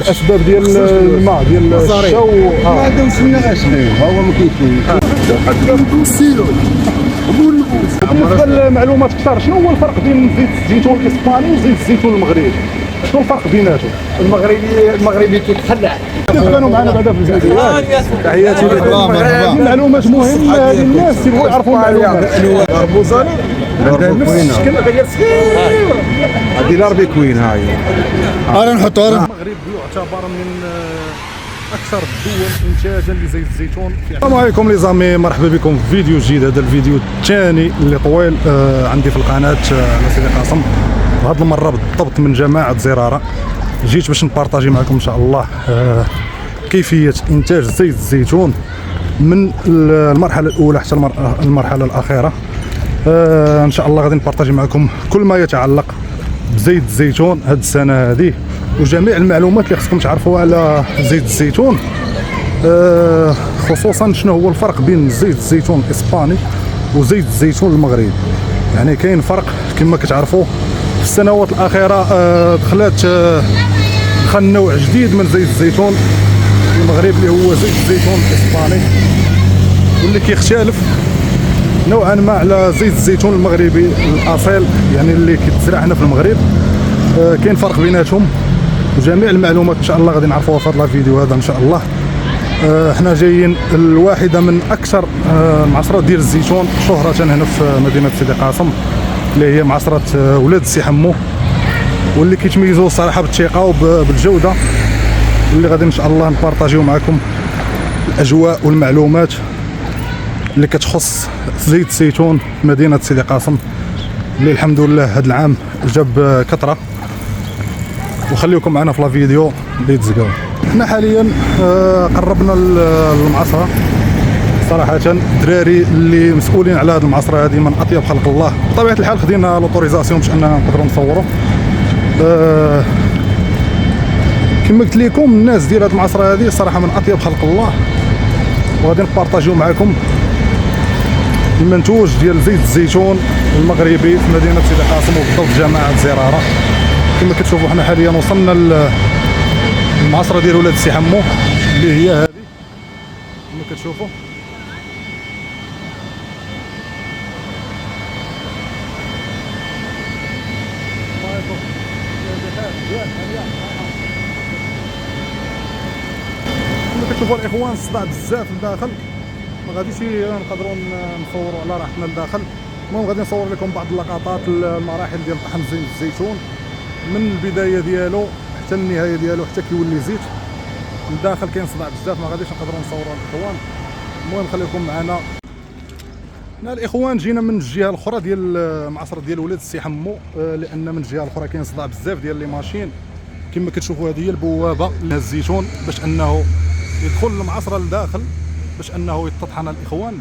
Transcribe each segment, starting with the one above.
الاسباب ديال الماء ديال الشاو ما عندهمش لنا اشنو هو ما كيفوش بالنسبه للمعلومات اكثر، شنو هو الفرق بين زيت الزيتون الاسباني وزيت الزيتون المغربي؟ شنو الفرق بيناتهم؟ المغربي كيتخلع كانوا معنا بعدا في الفيديوهات. تحياتي لك معلومات مهمه للناس يبغوا يعرفوا المعلومات. البوزاني عندها نفس الشكل غير صغير. هذه الاربي كوين هاي انا نحطها. المغرب يعتبر من اكثر الدول انتاجا لزيت الزيتون. السلام عليكم لي زامي، مرحبا بكم في فيديو جديد. هذا الفيديو الثاني اللي طويل عندي في القناه على سيدي قاسم. هذه المره بالضبط من جماعه زراره جيت باش نبارطاجي معكم ان شاء الله كيفيه انتاج زيت الزيتون من المرحله الاولى حتى المرحله الاخيره. ان شاء الله غادي نبارطاجي معكم كل ما يتعلق بزيت الزيتون هذه السنه هذه، وجميع المعلومات اللي خصكم تعرفوها على زيت الزيتون، خصوصا شنو هو الفرق بين زيت الزيتون الاسباني وزيت الزيتون المغربي. يعني كاين فرق كما كتعرفوا. في السنوات الاخيره دخل نوع جديد من زيت الزيتون المغربي اللي هو زيت الزيتون الاسباني، واللي كيختلف نوعا ما على زيت الزيتون المغربي الاصيل، يعني اللي كيتزرع هنا في المغرب. كاين فرق بيناتهم، وجميع المعلومات ان شاء الله غادي نعرفوها في هذا الفيديو هذا ان شاء الله. حنا جايين الواحده من اكثر معصرات ديال الزيتون شهره هنا في مدينه سيدي قاسم، اللي هي معصره ولاد السي حمو، واللي كيتميزوا الصراحه بالثقه وبالجوده، اللي غادي ان شاء الله نبارطاجيو معكم الاجواء والمعلومات اللي كتخص زيت الزيتون في مدينه سيدي قاسم، اللي الحمد لله هذا العام جاب كثره. وخليكم معنا في الفيديو اللي تزقاو. حنا حاليا قربنا المعصره صراحه. الدراري اللي مسؤولين على هذه المعصره هذه من اطيب خلق الله، بطبيعه الحال خدينا لوطوريزاسيون باش اننا نقدروا نصوروا. كما قلت لكم الناس ديال هذه المعصره هذه صراحه من اطيب خلق الله، وغادي نبارطاجيو معكم المنتوج ديال زيت الزيتون المغربي في مدينه سيدي قاسم، وبالضبط جماعه زراره. كما كتشوفوا حنا حاليا وصلنا للمعصره ديال ولاد السي حمو اللي هي هذه كما كتشوفوا. كما كتشوفوا الاخوان الصداع بزاف لداخل، ما غاديش نقدروا نصوروا على راحتنا لداخل. المهم غادي نصور لكم بعض اللقطات المراحل ديال طحن زيت الزيتون من البدايه ديالو حتى النهايه ديالو حتى كيولي زيت. لداخل كاين صداع بزاف، ما غاديش نقدروا نصوروا الاخوان. المهم خليكم معنا. حنا الاخوان جينا من الجهه الاخرى ديال المعصره ديال ولاد السي حمو، لان من الجهه الاخرى كاين صداع بزاف ديال لي ماشين. كما كتشوفوا هذه هي البوابه للزيتون باش انه يدخل المعصره لداخل باش انه يتطحن الاخوان.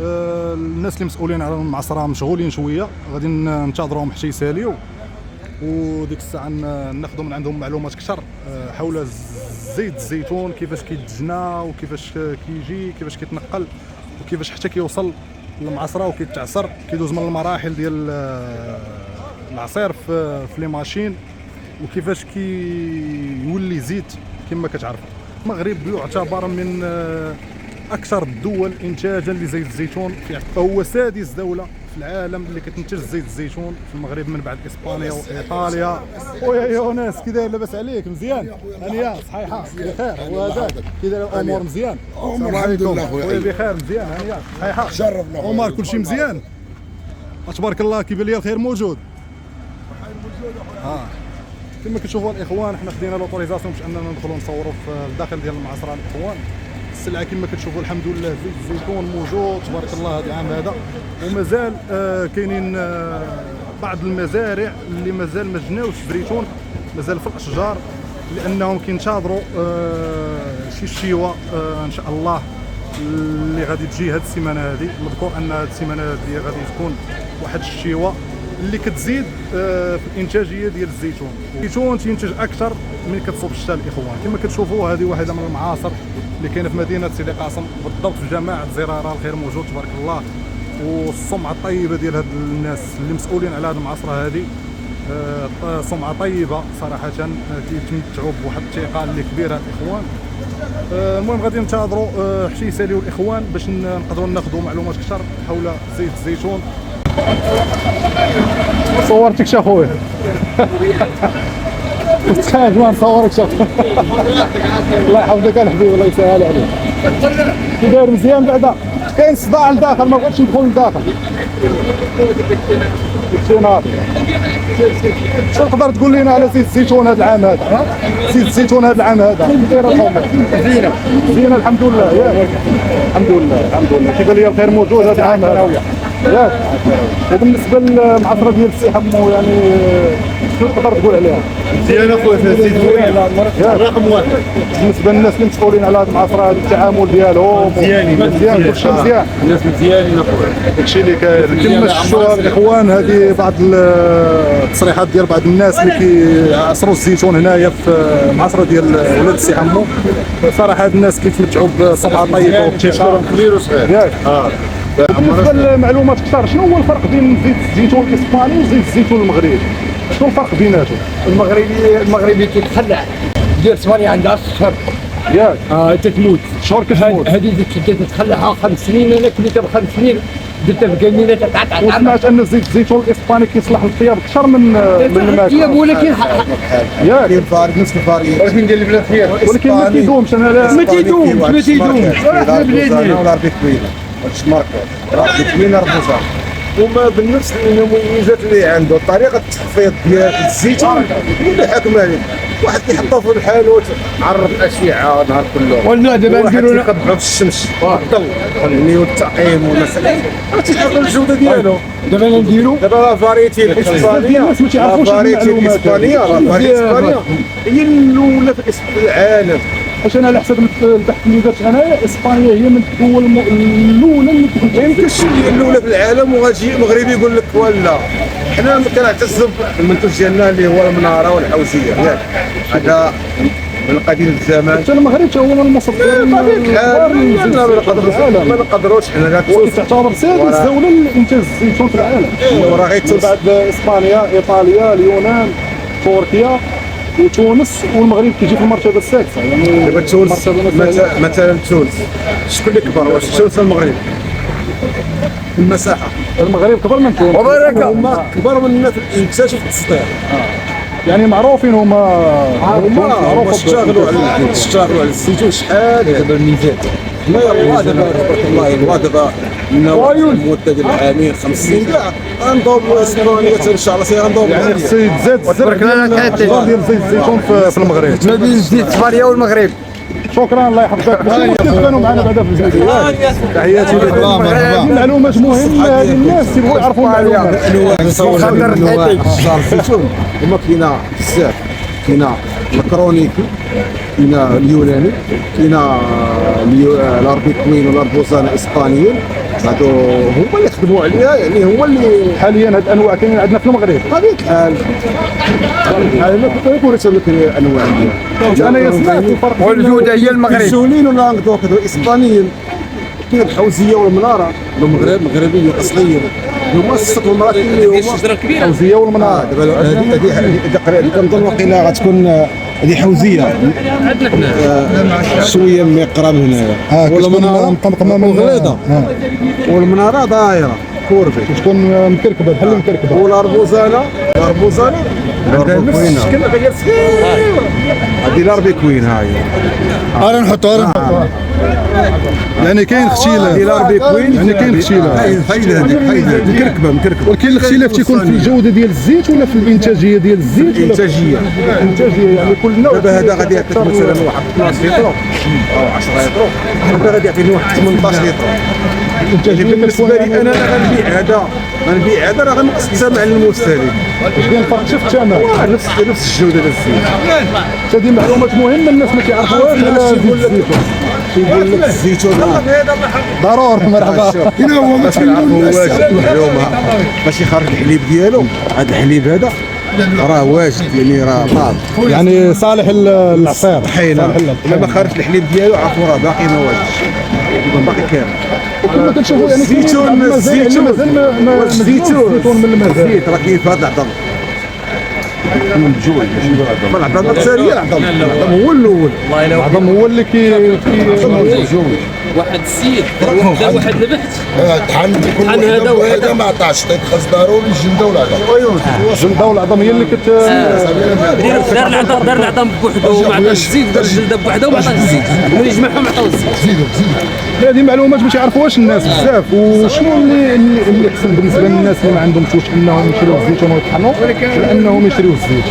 الناس اللي مسؤولين على المعصره مشغولين شويه، غادي ننتظروهم حتى يساليو، وديك الساعه ناخذوا من عندهم معلومات اكثر حول زيت الزيتون، كيفاش كيتجنى وكيفاش كيجي، كيفاش كيتنقل، وكيفاش حتى كيوصل للمعصره وكيتعصر، كيدوز من المراحل ديال العصير في لي ماشين، وكيفاش كيولي زيت. كما كتعرفوا المغرب يعتبر من اكثر الدول انتاجا لزيت الزيتون، فهو سادس دوله في العالم اللي كتنتج زيت الزيتون في المغرب من بعد اسبانيا وايطاليا. خويا يونس كي داير؟ لاباس عليك؟ مزيان؟ هانيه صحيحه بخير؟ وهذاك كي داير الامور؟ مزيان السلام عليكم خويا. بخير مزيان هانيه صحيحه شرفنا عمر. كلشي مزيان تبارك الله؟ كيبان لي الخير موجود. كما كتشوفوا الاخوان حنا خدينا لوطوريزاسيون باش اننا ندخلوا نصوروا في الداخل ديال المعصره الاخوان. السلعه كما كتشوفوا الحمد لله زيت الزيتون موجود تبارك الله هذا العام هذا، ومازال كاينين بعض المزارع اللي مازال ما جناوش الزيتون، مازال في الاشجار، لانهم كينتظروا شي شيوه ان شاء الله اللي غادي تجي هذه السيمانه هذه. مذكور ان هذه السيمانه هذه غادي تكون واحد الشيوه اللي كتزيد في الانتاجيه ديال الزيتون. الزيتون تينتج اكثر من كتصوب الشتاء الاخوان. كما كتشوفوا هذه واحده من المعاصر اللي كاينه في مدينه سيدي قاسم، بالضبط في جماعه زراره. الخير موجود تبارك الله، والسمعه الطيبه ديال هاد الناس اللي مسؤولين على هذه المعصره هذه سمعه طيبه صراحه، كيتمتعوا بواحد الثقه اللي كبيره الاخوان. المهم غادي ننتظروا حتى يساليو الاخوان باش نقدروا ناخذوا معلومات اكثر حول زيت الزيتون. صورتك شي اخويا تخاف ما نصورك شي الله يحفظك الحبيب الله يسهل عليك. كي داير مزيان بعدا؟ كاين صداع لداخل ما بغيتش ندخل لداخل. شنو تقدر تقول لنا على زيت الزيتون هذا العام هذا؟ زيت الزيتون هذا العام هذا كيف دايره الامور؟ زينه الحمد لله ياك الحمد لله كيبان لي الخير موجود هذا العام هذا ياك. وبالنسبه للمعصره ديال السي حمو يعني شنو تقدر تقول عليها؟ مزيان اخويا فيها زيت رقم واحد بالنسبه للناس اللي مسؤولين على هذه المعصره هذا التعامل ديالهم مزيان كلشي مزيان الناس مزيانين اخويا داكشي اللي كاين. كما شفتوا الاخوان هذه بعض التصريحات ديال بعض الناس اللي كيعصروا الزيتون هنايا في المعصره ديال ولاد السي حمو. صراحه هاد الناس كيتمتعوا بصبعه طيبه وابتكار كبير وصغير ياك. بالنسبه للمعلومات اكثر شنو هو الفرق بين زيت الزيتون الاسباني وزيت الزيتون المغربي؟ شنو الفرق بيناتهم؟ المغربي كيتخلع ديال اسبانيا عندها الشهر ياك تتموت شهور كتموت. هذه تتخلعها 5 سنين. انا كليتها ب5 سنين درتها في كمينه تتعطع. وسمعت ان زيت الزيتون الاسباني كيصلح للطياب اكثر من الماكله ولكن ياك كاين فارق نفس الفارق ولكن ندير البلاد خير ولكن ما كيدومش. انا لا ما تيدومش ولا بلادنا ولا ربي كوين واش ماركه ربي كوين ربوزا. وما بالنفس المميزات اللي عنده طريقه التخفيض ديال الزيتون اللي حاكم عليه. واحد كيحطها في الحانوت عرض الاشعه نهار كله ولا دابا نديروا كتبعو في الشمس الضوء يعني والتعقيم والمسائل تيحقق الجوده ديالو. دابا نديروا دابا فاريتي الاسبانيه الناس ما تيعرفوش فاريتي المعلومات. الاسبانيه هي الاولى في العالم. واش انا على حسب البحث اللي درت انايا اسبانيا هي من الدول الاولى اللي ما يمكنش الاولى في العالم وغاجي المغربي يقول لك ولا. حنا كنعتزوا بالمنتوج ديالنا اللي هو المناره والحوزيه ياك. هذا من قديم الزمان. حتى المغرب حتى هو من المصدر ما نقدروش حنا لا تعتبر سادس دوله لانتاج الزيتون في العالم. وراه غير بعد اسبانيا ايطاليا اليونان تركيا وتونس والمغرب كيجي في المرتبه السادسه. يعني دابا تونس مثلا تونس شكون اللي كبر؟ واش تونس ولا المغرب؟ المساحه المغرب كبر من تونس هما كبر من الناس الانتاج في التصدير. يعني معروفين هما اشتغلوا على الزيتون شحال دابا الميزان. ما يلاه دابا تبارك الله يلاه دابا المده ديال العامين 50 كاع غنضربوا اسبانيا ان شاء الله سيغنضربوا. يعني السيد زاد ديال زيت الزيتون في المغرب ما بين زيت اسبانيا والمغرب. شكرا الله يحفظك. كانوا معنا بعدا في الفيديو. تحياتي لكم. معلومات مهمه للناس يبغوا يعرفوا المعلومات. شجر الزيتون هما كاينه بزاف. كاينه الكرونيكي كاينه اليوناني كاينه الاربيكوين والاربوزان الاسبانيين. هادو هما اللي خدموا عليها يعني هما اللي حاليا هاد الانواع كاينين عندنا في المغرب. بطبيعه الحال انا كنت نقول لك الانواع ديالها. انا سمعت الفرق والجوده هي المغرب. السولين واللانغدوك هادو اسبانيين. كاين الحوزيه والمناره المغرب مغربيين اصليين هما السط والمرات اللي هما الشجره الكبيره الحوزيه والمناره. دابا هذه كنظن واقيلا غتكون هذه حوزيه شويه مقرب هنايا والمناره مقمقمه من غليظه والمناره دايره كورفي تكون مكركبه بحال المكركبه. والاربوزانه عندها نفس الشكل غير صغير. هذه الاربيكوين هاي انا نحطها يعني كاين اختلاف. هذه الاربيكوين يعني كاين اختلاف. حيد هذيك مكركبه ولكن الاختلاف تيكون في الجوده ديال الزيت ولا في الانتاجيه ديال الزيت؟ الانتاجيه يعني كل نوع. دابا هذا غادي يعطيك مثلا واحد 12 لتر او 10 لتر. هذا غادي يعطيني واحد 18 لتر. بالنسبه لي انا غنبيع هذا راه غنقص الثمن على المستهلك. واش كاين فرق شي في الثمن؟ نفس الجوده ديال الزيت. هذه معلومات مهمه الناس ما كيعرفوهاش. يقول لك الزيتون ضروري مرحبا. هنا هو ما تعرفوش اليوم باش يخرج الحليب ديالو. هذا الحليب هذا راه واجد يعني راه طاب يعني صالح للعصير. طحينه الا ما خرج الحليب ديالو عرفوا راه باقي ما واجدش باقي كامل. وكما كنشوفوا يعني الزيتون الزيتون من المزال. الزيت راه كاين في هذا العظم. من بجوج ماشي العظام الثانيه. العظام هو الاول. العظم هو اللي كي واحد السيد دار واحد البحث طحن كل هذا ما عطاش تيتخز ضروري الجلده والعظم. الجلده والعظم هي اللي دار العظم بوحدو وما عطاش الزيت، دار الجلده بوحدها وما عطاش الزيت، ملي جمعهم عطاو الزيت. هذه معلومات ما يعرفوهاش الناس بزاف. وشنو اللي احسن بالنسبه للناس اللي ما عندهمش واش انهم يشريو الزيتون ويطحنوا ولا انهم يشريو الزيت؟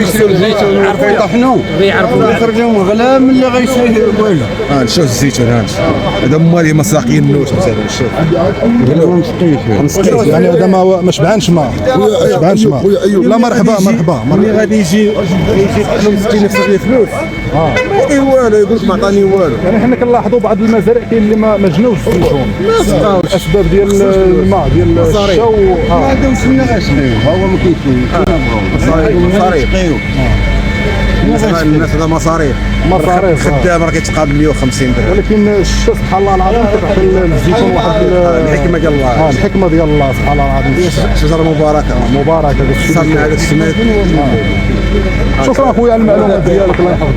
يشريو الزيتون ويعرفوا يطحنوا يعرفوا يخرجوا غلا من اللي غيشري والو. شوف الزيتون هذا مالي مساقين النوت مثلا. شوف يعني هذا ما شبعانش ما شبعانش ما. لا مرحبا ملي غادي يجي يطحنوا 60 ديال الفلوس ما والو، يقول لك ما عطاني والو. يعني حنا كنلاحظوا بعض المزارع كاين اللي ما جناوش الزيتون الاسباب ديال الماء ديال الشتاء. ما عندهمش لنا غاشنيو هو ما كيفين مصاريف. الناس هذا مصاريف خدام راه كيتقابل 150 درهم. ولكن الشتاء سبحان الله العظيم كيعطي الزيتون واحد الحكمه ديال الله. الحكمه ديال الله سبحان الله العظيم. شجره مباركه صرنا على السمات. شكرا اخويا على المعلومات ديالك الله يحفظك.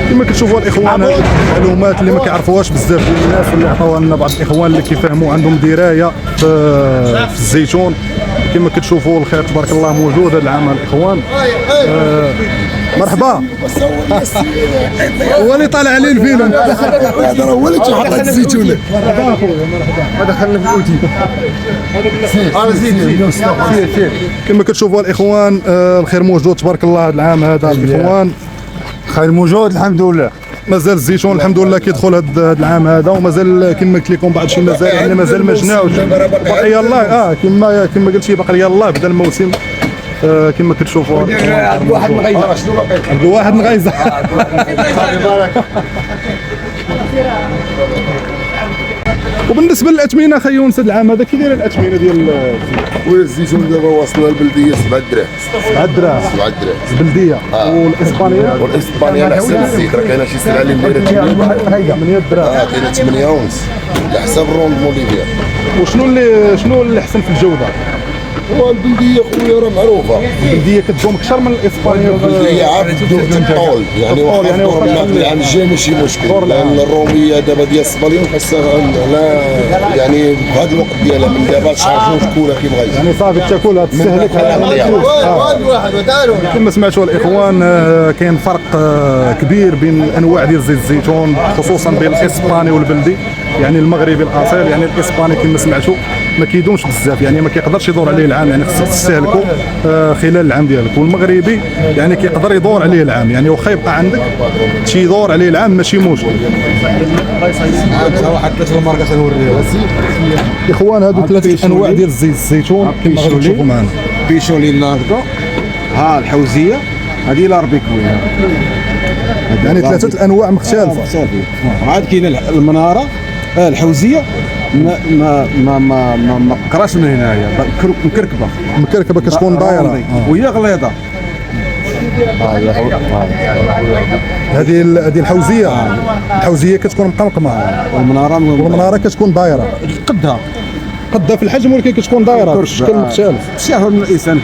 كما كتشوفوا الاخوان هذه المعلومات اللي ما كيعرفوهاش بزاف ديال الناس اللي عطاوها لنا بعض الاخوان اللي كيفهموا عندهم درايه في الزيتون. كما كتشوفوا الخير تبارك الله موجود هذا العام الاخوان. مرحبا. هو اللي طالع عليه الفيلم هذا هو اللي تيحط هاد الزيتونه. هذا خلنا في الاوتي. زيد كما كتشوفوا الاخوان الخير موجود تبارك الله هذا العام هذا الاخوان. خير موجود الحمد لله. مازال الزيتون الحمد لله كيدخل هذا العام هذا، ومازال كما قلت لكم بعض شي مزارع اللي مازال ما جناوش. باقي يلاه كما قلتي باقي يلاه بدا الموسم. كما كتشوفوا واحد مغيزه. شنو باقي؟ واحد مغيزه. وبالنسبه للاثمنه خي يونس هذا العام هذا كي دايره الاثمنه ديال والزيتون دابا واصله البلديه 7 دراهم. 7 دراهم 7 دراهم البلديه. والاسبانيه على حسب الزيت راه كاينه شي سلعه اللي دايره 8 دراهم. كاينه 8 ونص على حسب الروندمون اللي فيها. وشنو اللي احسن في الجوده؟ هو البلديه خويا راه معروفه. البلديه كتدوم اكثر من الاسبانيه. البلديه عاد تدوم الطول يعني واخا الدور العام الجاي ماشي مشكل. لان الروميه دابا ديال الصباليون خاصها لا يعني بهذا الوقت ديالها من دابا شهر جوج كولا كي بغيتي. يعني صافي تاكلها تستهلكها. كما سمعتوا الاخوان كاين فرق كبير بين الانواع ديال زيت الزيتون خصوصا بين الاسباني والبلدي. يعني المغربي الاصيل يعني الاسباني كما سمعتوا ما كيدومش بزاف، يعني ما كيقدرش يدور عليه العام، يعني خصك تستهلكو خلال العام ديالك. والمغربي يعني كيقدر يدور عليه العام، يعني واخا يبقى عندك تيدور عليه العام ماشي مشكل. واحد ثلاثه الماركات نوريها اخوان هادو ثلاثه انواع ديال زيت الزيتون كما غتشوفوا معنا. بيشولي لاكدو ها الحوزيه هذه لاربيكوي. يعني ثلاثه الانواع مختلفه. صافي عاد كاين المناره الحوزيه ما قراش من هنايا مكركبه كتكون دايره وهي غليظه. هذه الحوزيه كتكون مقمقمه. والمناره كتكون دايره قدها في الحجم، ولكن كتكون دايره بشكل مختلف. شافها من الانسان.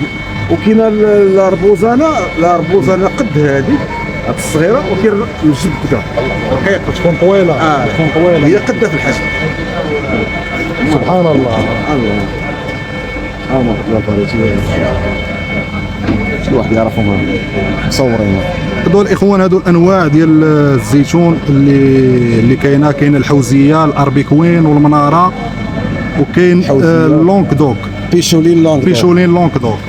وكاين الاربوزانه قد هذه الصغيره وكاين الجب كذا رقيقه تكون طويله. هي قدها في الحجم. سبحان الله. شي واحد يعرفهم مصورين. هذول الاخوان هذول الانواع ديال الزيتون اللي كاين الحوزيه الاربيكوين والمناره، وكاين اللونك دوك بيشولين لونك دوك.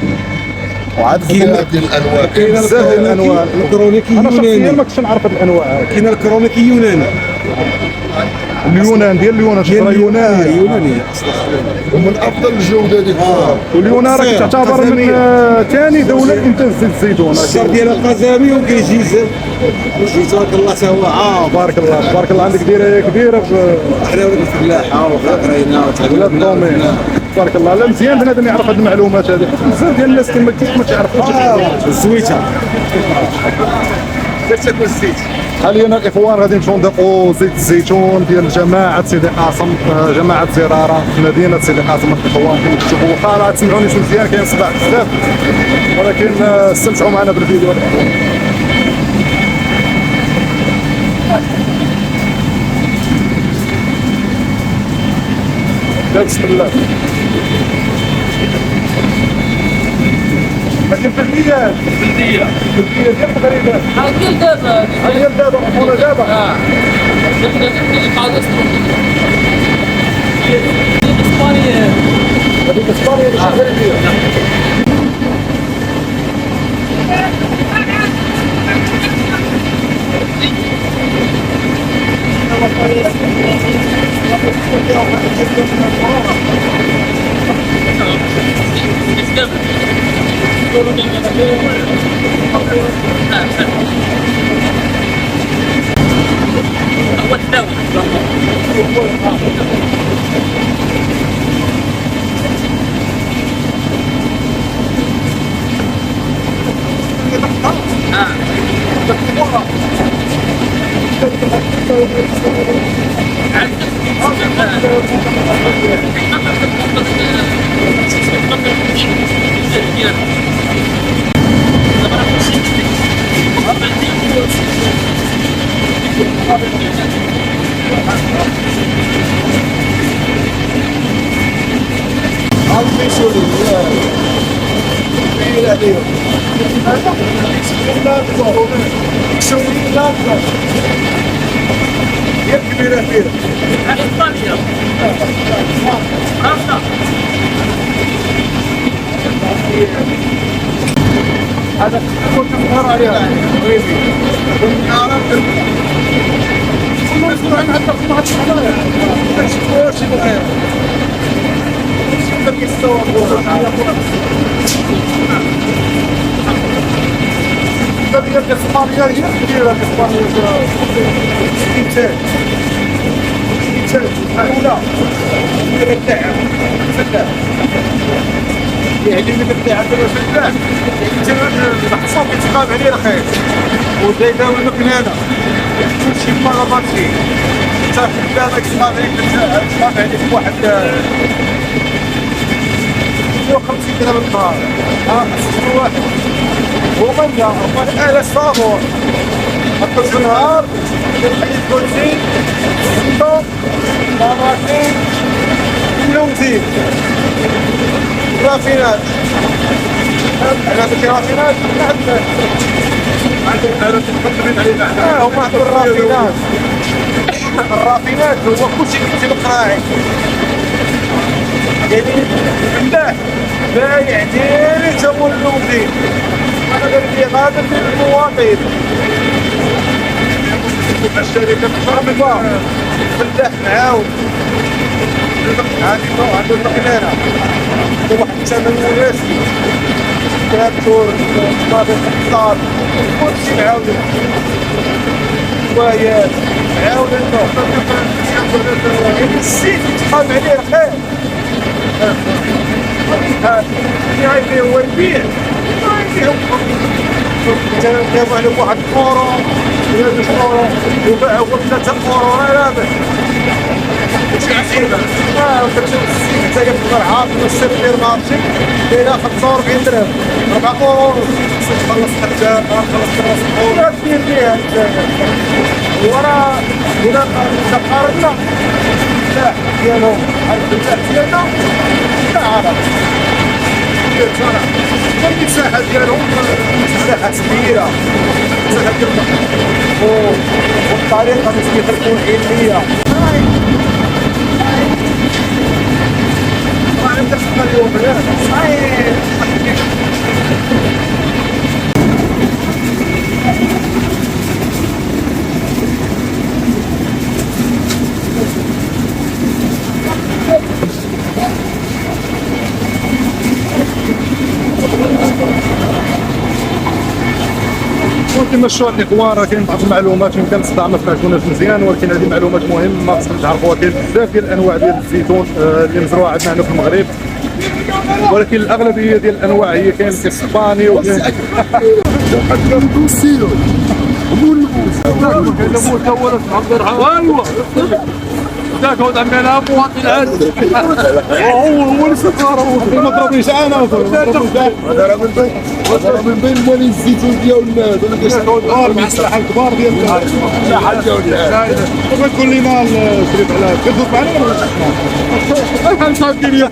وعاد كاين الانواع بزاف ديال الانواع. الكرونيكي انا شخصيا يوناني ما كنتش نعرف هاد الانواع. كاين الكرونيكي يوناني اليونان شجره يونانيه ومن افضل الجوده ديك. واليونان راه كتعتبر من ثاني دوله انتاج زيت الزيتون. الشر ديال القزامي وكيجي تبارك الله سوا. بارك الله عندك درايه كبيره في حنا ولاد الفلاحه وخاطرينا ولاد الدومين. تبارك الله. لا مزيان بنادم يعرف هذه المعلومات هذه. بزاف ديال الناس كما قلت ما تعرفوش. الزويته باش تاكل الزيت. حاليا الاخوان غادي نمشيو ندقوا زيت الزيتون ديال جماعه سيدي قاسم، جماعه زراره في مدينه سيدي قاسم. الاخوان كما كتشوفوا واخا راه تسمعونيش مزيان كاين صداع بزاف، ولكن استمتعوا معنا بالفيديو. بسم الله. لكن في البلدية ديال تقريبا ديال دابا ديال دابا خونا دابا اسبانيا هذيك اسبانيا اللي شغالين فيها. كبيرة كبيرة. اسبانيا فرنسا هذا كنت مظهر عليها حبيبي. كنت أعرف كل مسؤول عن حتى في واحد الحضارة. شو بغير؟ شو يستوى هذه الإسبانية هي كبيرة. الإسبانية إنتاج الأولى الإبداع فلاح، يعني من الإبداع فلاح الحصان كيتقام عليه الخير ودايما المكنانة كلشي مارماتي حتى في البلاد كتقام عليك كتقام عليك بواحد 150 درهم النهار. شنو واحد ومنها ومن آلة صابور حتى في النهار كنحيد كلشي الضو مراتين لوزين رافينات. على الرافينات عندك حالات تقدمين علينا. هما عندهم الرافينات. الرافينات هو كلشي كيجي بالقراعي يعني بالله بايع ديالي تمول اللوزين. أنا قال لي غادر في المواطن الشركة مشرفة فلاح معاون عنده المكنانة واحد الثمن مناسب تراكتور طابق حصاد كلشي معاون شوايات معاون الزيت يتقام عليه الخير. اللي غايبيع هو يبيع جابوا عليه واحد اورو ولا 2 اورو وباع هو 3 اورو رابح. شي عصيبه وكتشوف الزيت حتى كتبقى عارف السير مارشي كاينه 45 درهم 4 اورو تخلص حتى تخلص ولا دير ليها انت. وراه إذا قارنا الفلاح ديالهم الفلاح ديالنا لا عرف المساحة ديالهم مساحة كبيرة، مساحة كبيرة والطريقة باش كيخلقوا العلمية. راه عندك اليوم صحيح. كما شفتوا الاخوان راه كاين بعض المعلومات يمكن الصداع ما فهمتوناش مزيان، ولكن هذه معلومات مهمه خصنا تعرفوها. كاين بزاف ديال الانواع ديال الزيتون اللي مزروعه عندنا هنا في المغرب، ولكن الاغلبيه ديال الانواع هي كاين الاسباني وكاين ايوه ذاك هو عمنا مواطن عادي هو السفاره ما ضربنيش انا هذا من بين موالين الزيتون ديالنا هذا كبار مع السلاحه الكبار ديال الساحه ديالنا. ما تقول لنا الشريف على كتدوز معنا ولا صافي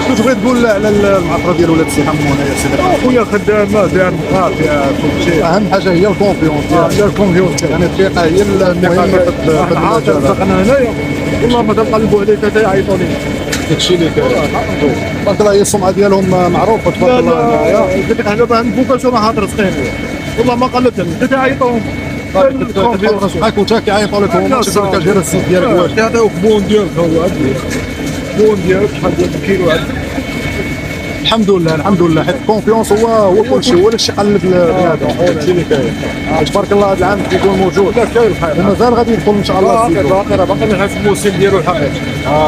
شنو تبغي تقول على المعطره ديال ولاد السي حمو هنا يا سيدي؟ خويا خدامه داير نقاط يا كل شيء اهم حاجه هي الكونفيونس ديال الكونفيونس يعني الثقه هي المهم في المجال هذا. انا هنايا والله ما تنقلبوا عليك حتى يعيطوا لي داكشي اللي كاين تبارك الله. هي السمعه ديالهم معروفه تبارك الله هنايا. قلت لك حاجه باه نبوكا شو راه هضر سخين والله ما قلبتهم حتى يعيطوا هاك وتا كيعيطوا لك هما تقول لك غير الزيت ديالك واش يعطيوك بون ديالك هو عندي بون ديالك شحال ديال الكيلو عندي الحمد لله حيت الكونفيونس هو كل شيء، هو اللي قلب البنادم. هادشي اللي كاين تبارك الله هذا العام كيكون موجود. لا كاين الحال ومازال غادي يدخل ان شاء الله الزيتون. باقي نحس الموسم ديالو الحقيقي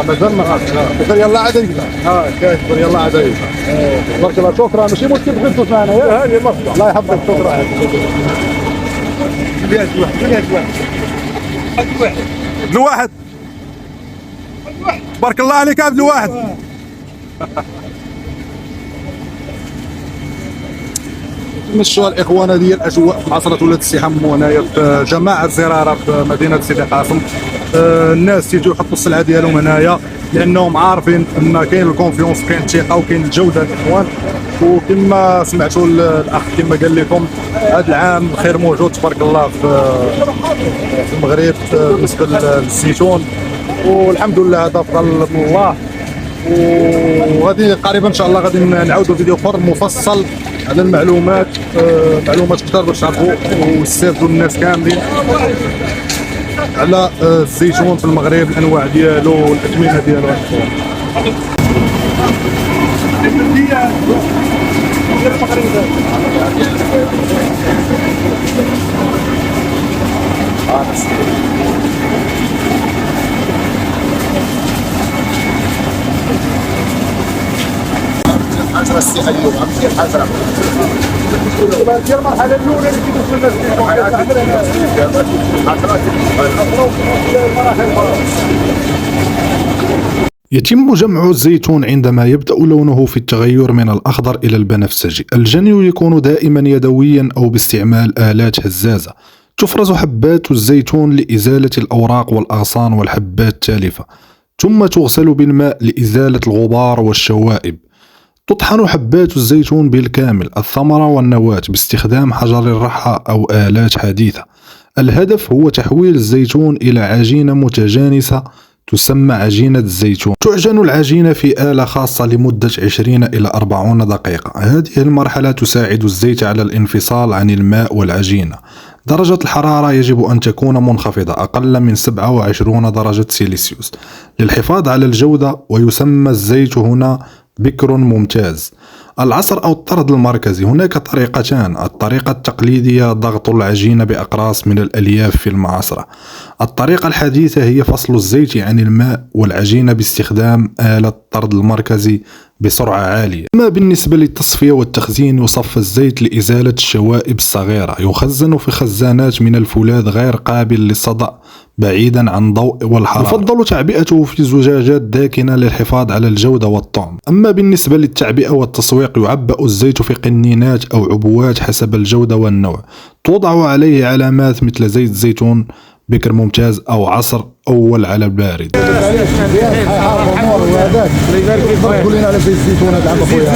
مازال ما خاصش. يلا عاد يبدا. كاين يلا عاد يبدا. تبارك الله شكرا. ماشي مشكل بغيت تدوز معنا يا هذه مصلحه الله يحفظك. شكرا. عبد الواحد تبارك الله عليك عبد الواحد. نمشوا الاخوان ديال الاجواء في عصره ولاد السي حمو هنايا في جماعه زراره في مدينه سيدي قاسم. الناس تيجوا يحطوا السلعه ديالهم هنايا لانهم عارفين ان كاين الكونفيونس، كاين الثقه وكاين الجوده الاخوان. وكما سمعتوا الاخ كما قال لكم هذا العام الخير موجود تبارك الله في المغرب بالنسبه للزيتون، والحمد لله هذا فضل من الله. وغادي قريبا ان شاء الله غادي نعاودوا فيديو اخر مفصل على المعلومات، معلومات اكثر باش تعرفوا ويستافدوا الناس كاملين على الزيتون في المغرب، الانواع ديالو والاثمنه ديالو. الحجره السي ايوب عم تصير حجره ديال المرحله الاولى اللي كيدوز الناس يتم جمع الزيتون عندما يبدأ لونه في التغير من الأخضر إلى البنفسجي. الجني يكون دائما يدويا أو باستعمال آلات هزازة. تفرز حبات الزيتون لإزالة الأوراق والأغصان والحبات التالفة، ثم تغسل بالماء لإزالة الغبار والشوائب. تطحن حبات الزيتون بالكامل، الثمرة والنواة، باستخدام حجر الرحى أو آلات حديثة. الهدف هو تحويل الزيتون إلى عجينة متجانسة تسمى عجينة الزيتون. تعجن العجينة في آلة خاصة لمدة 20 إلى 40 دقيقة. هذه المرحلة تساعد الزيت على الانفصال عن الماء والعجينة. درجة الحرارة يجب أن تكون منخفضة، أقل من 27 درجة سيليسيوس للحفاظ على الجودة، ويسمى الزيت هنا بكر ممتاز. العصر أو الطرد المركزي. هناك طريقتان: الطريقة التقليدية ضغط العجينة بأقراص من الألياف في المعصرة. الطريقة الحديثة هي فصل الزيت عن الماء والعجينة باستخدام آلة الطرد المركزي بسرعة عالية. أما بالنسبة للتصفية والتخزين، يصفى الزيت لإزالة الشوائب الصغيرة. يخزن في خزانات من الفولاذ غير قابل للصدأ بعيدا عن ضوء والحرارة. يفضل تعبئته في زجاجات داكنة للحفاظ على الجودة والطعم. أما بالنسبة للتعبئة والتسويق، يعبأ الزيت في قنينات أو عبوات حسب الجودة والنوع. توضع عليه علامات مثل زيت زيتون بكر ممتاز أو عصر أول على البارد. قول لنا على زيت الزيتون هذا العام اخويا.